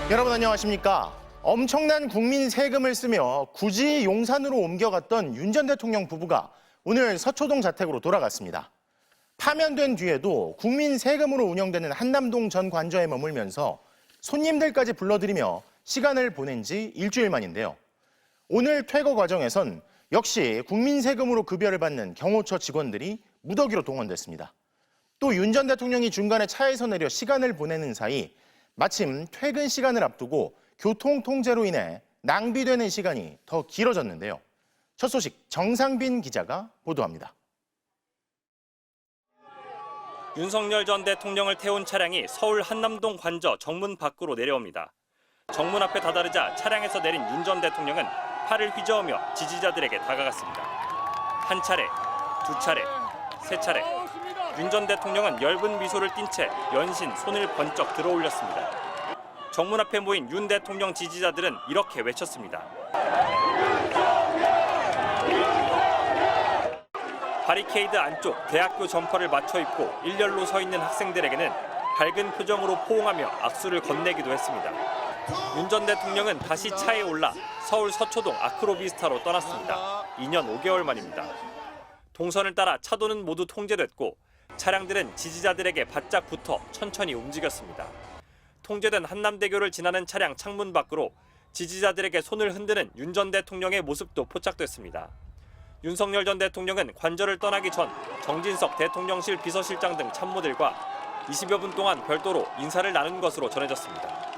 여러분 안녕하십니까? 엄청난 국민 세금을 쓰며 굳이 용산으로 옮겨갔던 윤 전 대통령 부부가 오늘 서초동 자택으로 돌아갔습니다. 파면된 뒤에도 국민 세금으로 운영되는 한남동 전 관저에 머물면서 손님들까지 불러들이며 시간을 보낸 지 일주일 만인데요. 오늘 퇴거 과정에선 역시 국민 세금으로 급여를 받는 경호처 직원들이 무더기로 동원됐습니다. 또 윤 전 대통령이 중간에 차에서 내려 시간을 보내는 사이 마침 퇴근 시간을 앞두고 교통 통제로 인해 낭비되는 시간이 더 길어졌는데요. 첫 소식 정상빈 기자가 보도합니다. 윤석열 전 대통령을 태운 차량이 서울 한남동 관저 정문 밖으로 내려옵니다. 정문 앞에 다다르자 차량에서 내린 윤 전 대통령은 팔을 휘저으며 지지자들에게 다가갔습니다. 한 차례, 두 차례, 세 차례. 윤 전 대통령은 엷은 미소를 띤 채 연신 손을 번쩍 들어올렸습니다. 정문 앞에 모인 윤 대통령 지지자들은 이렇게 외쳤습니다. 바리케이드 안쪽 대학교 점퍼를 맞춰 입고 일렬로 서 있는 학생들에게는 밝은 표정으로 포옹하며 악수를 건네기도 했습니다. 윤 전 대통령은 다시 차에 올라 서울 서초동 아크로비스타로 떠났습니다. 2년 5개월 만입니다. 동선을 따라 차도는 모두 통제됐고 차량들은 지지자들에게 바짝 붙어 천천히 움직였습니다. 통제된 한남대교를 지나는 차량 창문 밖으로 지지자들에게 손을 흔드는 윤 전 대통령의 모습도 포착됐습니다. 윤석열 전 대통령은 관저를 떠나기 전 정진석 대통령실 비서실장 등 참모들과 20여 분 동안 별도로 인사를 나눈 것으로 전해졌습니다.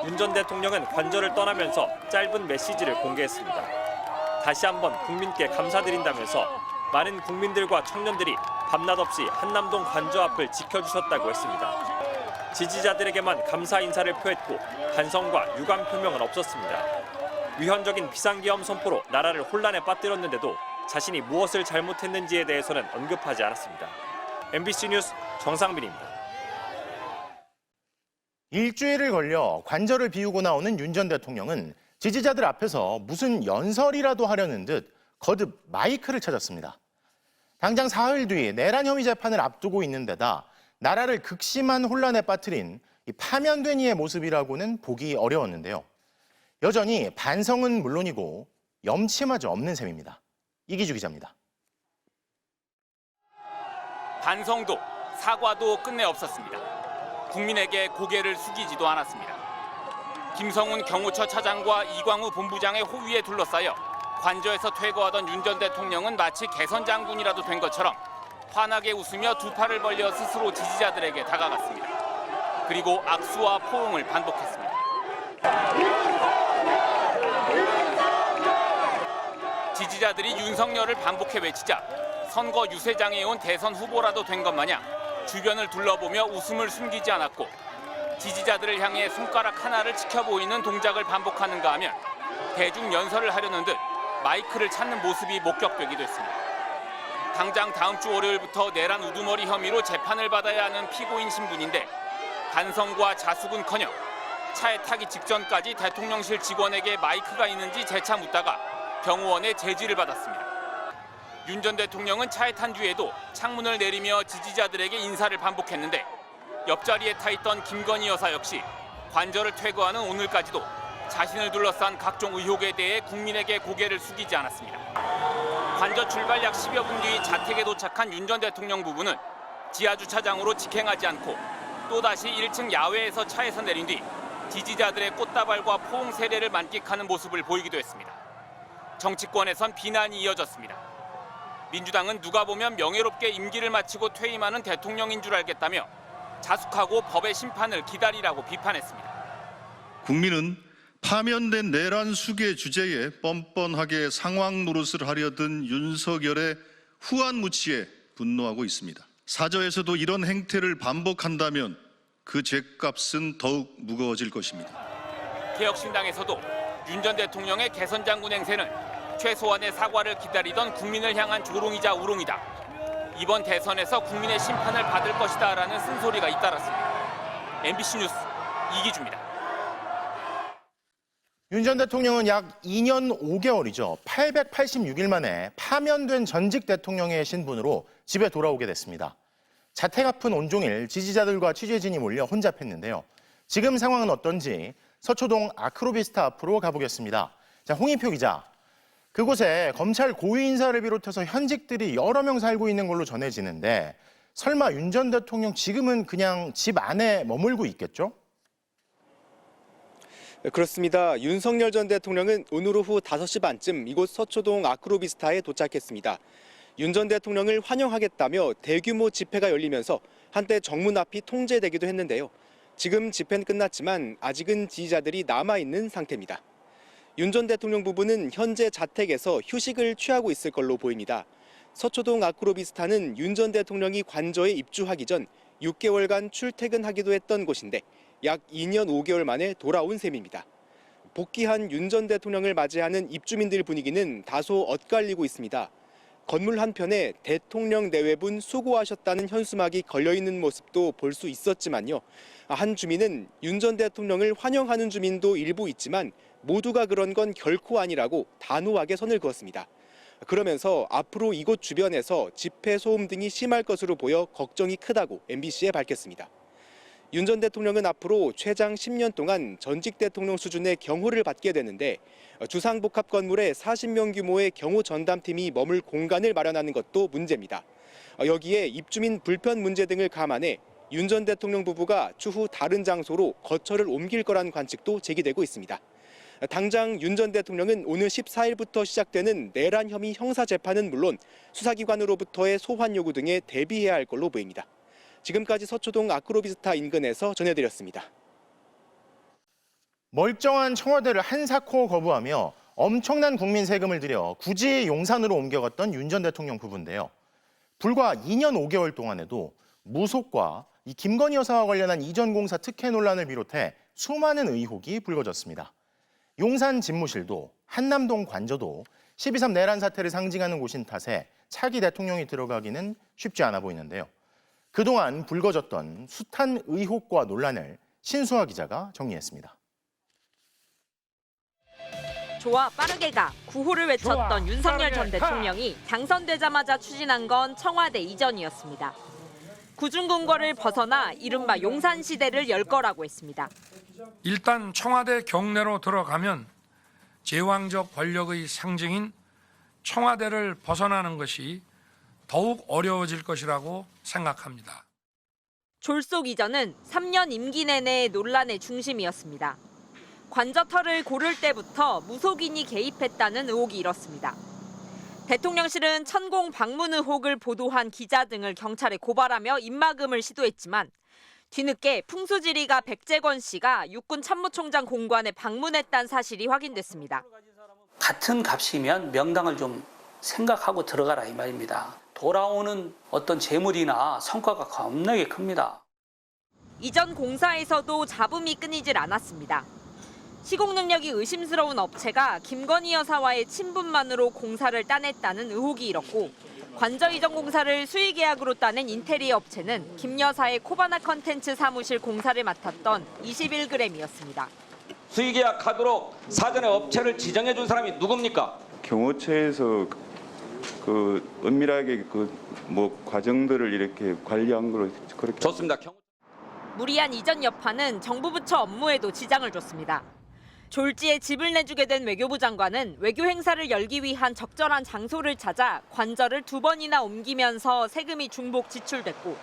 윤 전 대통령은 관저를 떠나면서 짧은 메시지를 공개했습니다. 다시 한번 국민께 감사드린다면서 많은 국민들과 청년들이 밤낮 없이 한남동 관저 앞을 지켜주셨다고 했습니다. 지지자들에게만 감사 인사를 표했고 반성과 유감 표명은 없었습니다. 위헌적인 비상계엄 선포로 나라를 혼란에 빠뜨렸는데도 자신이 무엇을 잘못했는지에 대해서는 언급하지 않았습니다. MBC 뉴스 정상빈입니다. 일주일을 걸려 관저를 비우고 나오는 윤 전 대통령은 지지자들 앞에서 무슨 연설이라도 하려는 듯 거듭 마이크를 찾았습니다. 당장 사흘 뒤 내란 혐의 재판을 앞두고 있는 데다 나라를 극심한 혼란에 빠뜨린 파면된 이의 모습이라고는 보기 어려웠는데요. 여전히 반성은 물론이고 염치마저 없는 셈입니다. 이기주 기자입니다. 반성도 사과도 끝내 없었습니다. 국민에게 고개를 숙이지도 않았습니다. 김성훈 경호처 차장과 이광우 본부장의 호위에 둘러싸여 관저에서 퇴거하던 윤 전 대통령은 마치 개선 장군이라도 된 것처럼 환하게 웃으며 두 팔을 벌려 스스로 지지자들에게 다가갔습니다. 그리고 악수와 포옹을 반복했습니다. 지지자들이 윤석열을 반복해 외치자 선거 유세장에 온 대선 후보라도 된 것 마냥 주변을 둘러보며 웃음을 숨기지 않았고 지지자들을 향해 손가락 하나를 치켜 보이는 동작을 반복하는가 하면 대중 연설을 하려는 듯 마이크를 찾는 모습이 목격되기도 했습니다. 당장 다음 주 월요일부터 내란 우두머리 혐의로 재판을 받아야 하는 피고인 신분인데 반성과 자숙은커녕 차에 타기 직전까지 대통령실 직원에게 마이크가 있는지 재차 묻다가 경호원의 제지를 받았습니다. 윤 전 대통령은 차에 탄 뒤에도 창문을 내리며 지지자들에게 인사를 반복했는데 옆자리에 타 있던 김건희 여사 역시 관저를 퇴거하는 오늘까지도 자신을 둘러싼 각종 의혹에 대해 국민에게 고개를 숙이지 않았습니다. 관저 출발 약 10여 분 뒤 자택에 도착한 윤 전 대통령 부부는 지하주차장으로 직행하지 않고 또다시 1층 야외에서 차에서 내린 뒤 지지자들의 꽃다발과 포옹 세례를 만끽하는 모습을 보이기도 했습니다. 정치권에선 비난이 이어졌습니다. 민주당은 누가 보면 명예롭게 임기를 마치고 퇴임하는 대통령인 줄 알겠다며 자숙하고 법의 심판을 기다리라고 비판했습니다. 국민은 파면된 내란 수계 주제에 뻔뻔하게 상황 노릇을 하려던 윤석열의 후안무치에 분노하고 있습니다. 사저에서도 이런 행태를 반복한다면 그 죄값은 더욱 무거워질 것입니다. 개혁신당에서도 윤 전 대통령의 개선 장군 행세는 최소한의 사과를 기다리던 국민을 향한 조롱이자 우롱이다. 이번 대선에서 국민의 심판을 받을 것이다라는 쓴소리가 잇따랐습니다. MBC 뉴스 이기주입니다. 윤 전 대통령은 약 2년 5개월이죠. 886일 만에 파면된 전직 대통령의 신분으로 집에 돌아오게 됐습니다. 자택 앞은 온종일 지지자들과 취재진이 몰려 혼잡했는데요. 지금 상황은 어떤지 서초동 아크로비스타 앞으로 가보겠습니다. 자, 홍익표 기자. 그곳에 검찰 고위 인사를 비롯해서 현직들이 여러 명 살고 있는 걸로 전해지는데 설마 윤 전 대통령 지금은 그냥 집 안에 머물고 있겠죠? 그렇습니다. 윤석열 전 대통령은 오늘 오후 5시 반쯤 이곳 서초동 아크로비스타에 도착했습니다. 윤 전 대통령을 환영하겠다며 대규모 집회가 열리면서 한때 정문 앞이 통제되기도 했는데요. 지금 집회는 끝났지만 아직은 지지자들이 남아있는 상태입니다. 윤 전 대통령 부부는 현재 자택에서 휴식을 취하고 있을 걸로 보입니다. 서초동 아크로비스타는 윤 전 대통령이 관저에 입주하기 전 6개월간 출퇴근하기도 했던 곳인데 약 2년 5개월 만에 돌아온 셈입니다. 복귀한 윤 전 대통령을 맞이하는 입주민들 분위기는 다소 엇갈리고 있습니다. 건물 한편에 대통령 내외분 수고하셨다는 현수막이 걸려있는 모습도 볼 수 있었지만요. 한 주민은 윤 전 대통령을 환영하는 주민도 일부 있지만 모두가 그런 건 결코 아니라고 단호하게 선을 그었습니다. 그러면서 앞으로 이곳 주변에서 집회 소음 등이 심할 것으로 보여 걱정이 크다고 MBC에 밝혔습니다. 윤 전 대통령은 앞으로 최장 10년 동안 전직 대통령 수준의 경호를 받게 되는데 주상복합 건물에 40명 규모의 경호 전담팀이 머물 공간을 마련하는 것도 문제입니다. 여기에 입주민 불편 문제 등을 감안해 윤 전 대통령 부부가 추후 다른 장소로 거처를 옮길 거란 관측도 제기되고 있습니다. 당장 윤 전 대통령은 오늘 14일부터 시작되는 내란 혐의 형사 재판은 물론 수사기관으로부터의 소환 요구 등에 대비해야 할 걸로 보입니다. 지금까지 서초동 아크로비스타 인근에서 전해드렸습니다. 멀쩡한 청와대를 한사코 거부하며 엄청난 국민 세금을 들여 굳이 용산으로 옮겨갔던 윤 전 대통령 부부인데요. 불과 2년 5개월 동안에도 무속과 이 김건희 여사와 관련한 이전 공사 특혜 논란을 비롯해 수많은 의혹이 불거졌습니다. 용산 집무실도 한남동 관저도 12.3 내란 사태를 상징하는 곳인 탓에 차기 대통령이 들어가기는 쉽지 않아 보이는데요. 그동안 불거졌던 숱한 의혹과 논란을 신수아 기자가 정리했습니다. 좋아 빠르게 가 구호를 외쳤던 윤석열 전 대통령이 당선되자마자 추진한 건 청와대 이전이었습니다. 구중궁궐을 벗어나 이른바 용산 시대를 열 거라고 했습니다. 일단 청와대 경내로 들어가면 제왕적 권력의 상징인 청와대를 벗어나는 것이 더욱 어려워질 것이라고 생각합니다. 졸속 이전은 3년 임기 내내 논란의 중심이었습니다. 관저터를 고를 때부터 무속인이 개입했다는 의혹이 일었습니다. 대통령실은 천공 방문 의혹을 보도한 기자 등을 경찰에 고발하며 입막음을 시도했지만 뒤늦게 풍수지리가 백재권 씨가 육군 참모총장 공관에 방문했다는 사실이 확인됐습니다. 같은 값이면 명당을 좀 생각하고 들어가라 이 말입니다. 돌아오는 어떤 재물이나 성과가 겁나게 큽니다. 이전 공사에서도 잡음이 끊이질 않았습니다. 시공 능력이 의심스러운 업체가 김건희 여사와의 친분만으로 공사를 따냈다는 의혹이 일었고 관저 이전 공사를 수의계약으로 따낸 인테리어 업체는 김 여사의 코바나 컨텐츠 사무실 공사를 맡았던 21g이었습니다. 수의계약하도록 사전에 업체를 지정해 준 사람이 누굽니까? 경호처에서 은밀하게 과정들을 이렇게 관리한 걸로 그렇게. 좋습니다. 무리한 이전 여파는 정부 부처 업무에도 지장을 줬습니다. 졸지에 집을 내주게 된 외교부 장관은 외교 행사를 열기 위한 적절한 장소를 찾아 관저를 2번이나 옮기면서 세금이 중복 지출됐고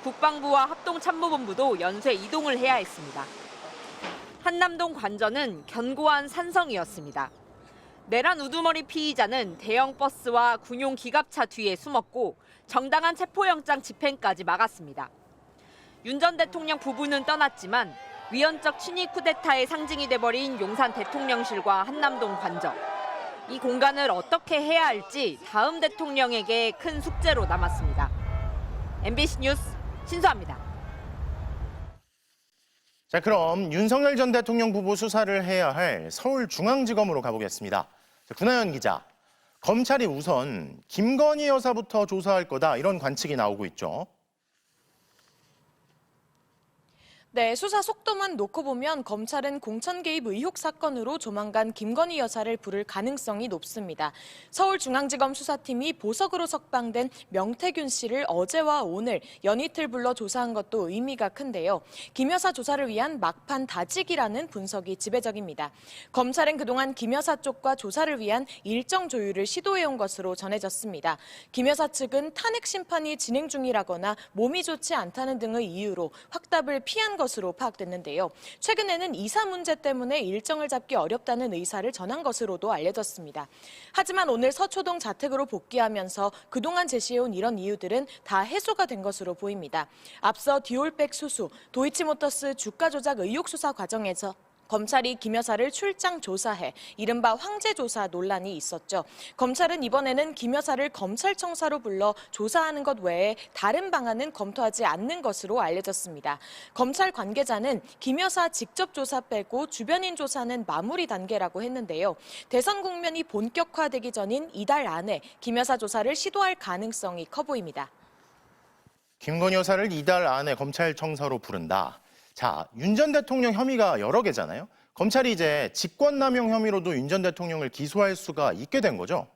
국방부와 합동참모본부도 연쇄 이동을 해야 했습니다. 한남동 관저는 견고한 산성이었습니다. 내란 우두머리 피의자는 대형 버스와 군용 기갑차 뒤에 숨었고 정당한 체포영장 집행까지 막았습니다. 윤 전 대통령 부부는 떠났지만 위헌적 친위 쿠데타의 상징이 돼버린 용산 대통령실과 한남동 관저. 이 공간을 어떻게 해야 할지 다음 대통령에게 큰 숙제로 남았습니다. MBC 뉴스 신수아입니다. 자, 그럼 윤석열 전 대통령 부부 수사를 해야 할 서울중앙지검으로 가보겠습니다. 자, 구나연 기자, 검찰이 우선 김건희 여사부터 조사할 거다 이런 관측이 나오고 있죠. 네, 수사 속도만 놓고 보면 검찰은 공천 개입 의혹 사건으로 조만간 김건희 여사를 부를 가능성이 높습니다. 서울중앙지검 수사팀이 보석으로 석방된 명태균 씨를 어제와 오늘 연이틀 불러 조사한 것도 의미가 큰데요. 김 여사 조사를 위한 막판 다지기라는 분석이 지배적입니다. 검찰은 그동안 김 여사 쪽과 조사를 위한 일정 조율을 시도해온 것으로 전해졌습니다. 김 여사 측은 탄핵 심판이 진행 중이라거나 몸이 좋지 않다는 등의 이유로 확답을 피한 것으로 파악됐는데요. 최근에는 이사 문제 때문에 일정을 잡기 어렵다는 의사를 전한 것으로도 알려졌습니다. 하지만 오늘 서초동 자택으로 복귀하면서 그동안 제시해온 이런 이유들은 다 해소가 된 것으로 보입니다. 앞서 디올백 수수, 도이치모터스 주가 조작 의혹 수사 과정에서 검찰이 김 여사를 출장 조사해 이른바 황제 조사 논란이 있었죠. 검찰은 이번에는 김 여사를 검찰청사로 불러 조사하는 것 외에 다른 방안은 검토하지 않는 것으로 알려졌습니다. 검찰 관계자는 김 여사 직접 조사 빼고 주변인 조사는 마무리 단계라고 했는데요. 대선 국면이 본격화되기 전인 이달 안에 김 여사 조사를 시도할 가능성이 커 보입니다. 김건희 여사를 이달 안에 검찰청사로 부른다. 자, 윤 전 대통령 혐의가 여러 개잖아요. 검찰이 이제 직권남용 혐의로도 윤 전 대통령을 기소할 수가 있게 된 거죠.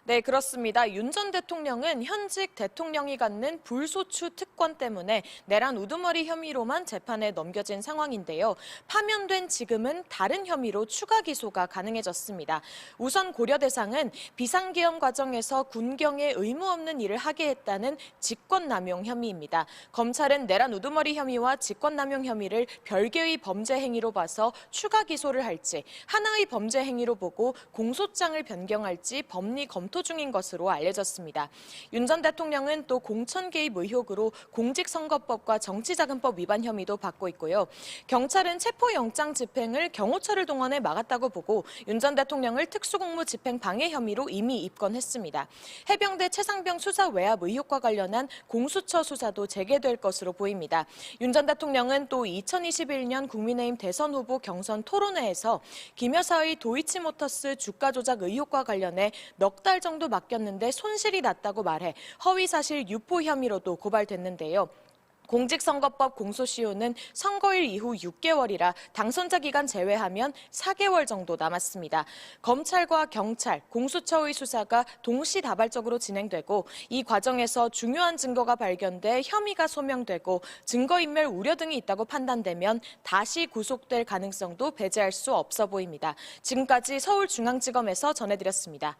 네, 그렇습니다. 윤 전 대통령은 현직 대통령이 갖는 불소추 특권 때문에 내란 우두머리 혐의로만 재판에 넘겨진 상황인데요. 파면된 지금은 다른 혐의로 추가 기소가 가능해졌습니다. 우선 고려 대상은 비상계엄 과정에서 군경에 의무 없는 일을 하게 했다는 직권남용 혐의입니다. 검찰은 내란 우두머리 혐의와 직권남용 혐의를 별개의 범죄 행위로 봐서 추가 기소를 할지 하나의 범죄 행위로 보고 공소장을 변경할지 법리 검토 중인 것으로 알려졌습니다. 윤 전 대통령은 또 공천 개입 의혹으로 공직선거법과 정치자금법 위반 혐의도 받고 있고요. 경찰은 체포영장 집행을 경호처를 동원해 막았다고 보고 윤 전 대통령을 특수공무 집행 방해 혐의로 이미 입건했습니다. 해병대 최상병 수사 외압 의혹과 관련한 공수처 수사도 재개될 것으로 보입니다. 윤 전 대통령은 또 2021년 국민의힘 대선 후보 경선 토론회에서 김 여사의 도이치모터스 주가 조작 의혹과 관련해 넉 달 정도 맡겼는데 손실이 났다고 말해 허위사실 유포 혐의로도 고발됐는데요. 공직선거법 공소시효는 선거일 이후 6개월이라 당선자 기간 제외하면 4개월 정도 남았습니다. 검찰과 경찰, 공수처의 수사가 동시다발적으로 진행되고 이 과정에서 중요한 증거가 발견돼 혐의가 소명되고 증거인멸 우려 등이 있다고 판단되면 다시 구속될 가능성도 배제할 수 없어 보입니다. 지금까지 서울중앙지검에서 전해드렸습니다.